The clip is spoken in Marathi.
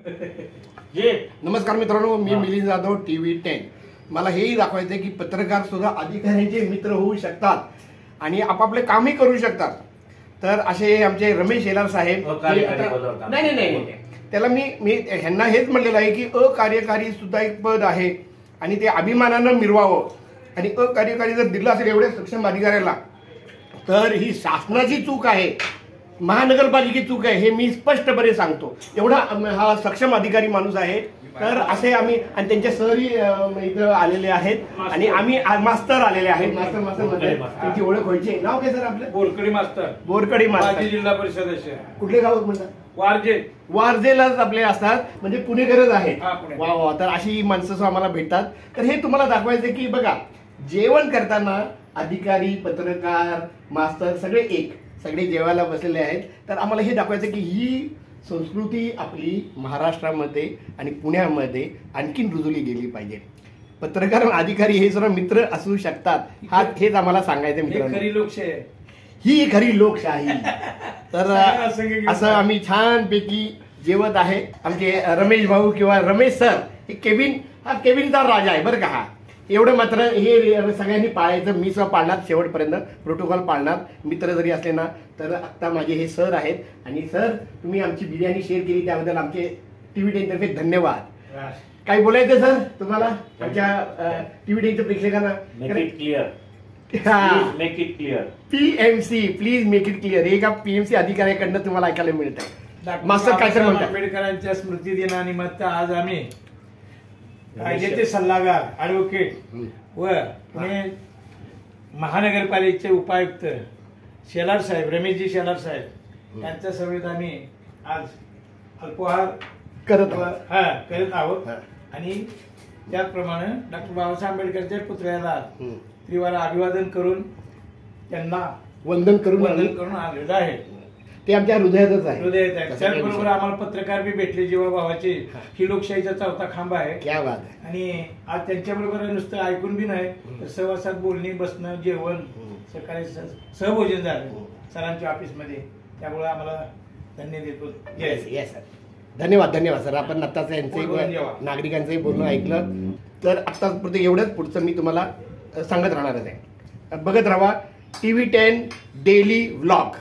नमस्कार मित्रांनो, मी मिलिंद जाधव, TV10. मला हेही दाखवायचं आहे की पत्रकार सुद्धा अधिकाऱ्यांचे मित्र होऊ शकतात आणि आपापले कामही करू शकतात. तर असे आमचे रमेश शेलार साहेब, नाही, त्याला मी ह्यांना हेच म्हणलेलं आहे की अकार्यकारी सुद्धा एक पद आहे आणि ते अभिमानानं मिरवावं. आणि अकार्यकारी जर दिलं असेल एवढ्या सक्षम अधिकाऱ्याला, तर ही शासनाची चूक आहे, महानगरपालिकेची चूक आहे, हे मी स्पष्टपणे सांगतो. एवढा हा सक्षम अधिकारी माणूस आहे. तर असे आम्ही आणि त्यांच्या सहरी इथं आलेले आहेत आणि आम्ही मास्तर आलेले आहेत. मास्तर त्यांची ओळख व्हायची. नाव काय सर आपलं? बोरकडी मास्तर, जिल्हा परिषद सदस्य. कुठले गाव म्हणतात? वारजेलाच आपले असतात, म्हणजे पुणेकरच आहेत. वा वा. तर अशी माणसं आम्हाला भेटतात. तर हे तुम्हाला दाखवायचं की बघा, जेवण करताना अधिकारी, पत्रकार, मास्तर सगळे जेवायला बसलेले आहेत. तर आम्हाला हे दाखवायचं की ही संस्कृती आपली महाराष्ट्रामध्ये आणि पुण्यामध्ये आणखीन रुजवली गेली पाहिजे. पत्रकार अधिकारी हे सर्व मित्र असू शकतात, हेच आम्हाला सांगायचं मित्रांनो. खरी लोकशाही, ही खरी लोकशाही. तर असं आम्ही छानपैकी जेवत आहे. आमचे रमेश भाऊ किंवा रमेश सर, हे केविनचा राजा आहे बरं का. हा एवढं मात्र हे सगळ्यांनी पाळायचं. मी सुद्धा पाळणार, शेवटपर्यंत प्रोटोकॉल पाळणार. मित्र जरी असले ना, तर आत्ता माझे हे सर आहेत. आणि सर, तुम्ही आमची बिर्याणी शेअर केली त्याबद्दल आमचे TV10 तर्फे धन्यवाद. काय बोलायचं सर तुम्हाला आमच्या TV10 प्रेक्षकांना? Make it clear. PMC, please make it clear. हे का PMC अधिकाऱ्याकडनं तुम्हाला ऐकायला मिळतं. मास्तर काय सर म्हणतात? आंबेडकरांच्या स्मृती दिनानिमित्त आज आम्ही कायद्याचे सल्लागार ॲडव्होकेट व पुणे महानगरपालिकेचे उपायुक्त शेलार साहेब, रमेशजी शेलार साहेब यांच्या समेत आम्ही आज अल्पोहार करत आहोत. आणि त्याचप्रमाणे डॉक्टर बाबासाहेब आंबेडकरच्या पुतळ्याला त्रिवार अभिवादन करून त्यांना वंदन करून आलेलं आहे. ते आमच्या हृदयातच आहे. त्याचबरोबर आम्हाला पत्रकार बी भेटले जीवाभावाचे. ही लोकशाहीचा चौथा खांब आहे. क्या बात आहे. आणि आज त्यांच्याबरोबर नुसतं ऐकून बी नाही, तर सहवासात बोलणे, बसणं, जेवण, सकाळी सहभोजन झालं सरांच्या ऑफिसमध्ये. त्यामुळे आम्हाला धन्य देतो. येस सर, धन्यवाद सर. आपण आत्ताच यांचे नागरिकांचंही बोलणं ऐकलं. तर आत्ताच एवढंच, पुढचं मी तुम्हाला सांगत राहणारच आहे. बघत राहा TV10 डेली व्लॉग.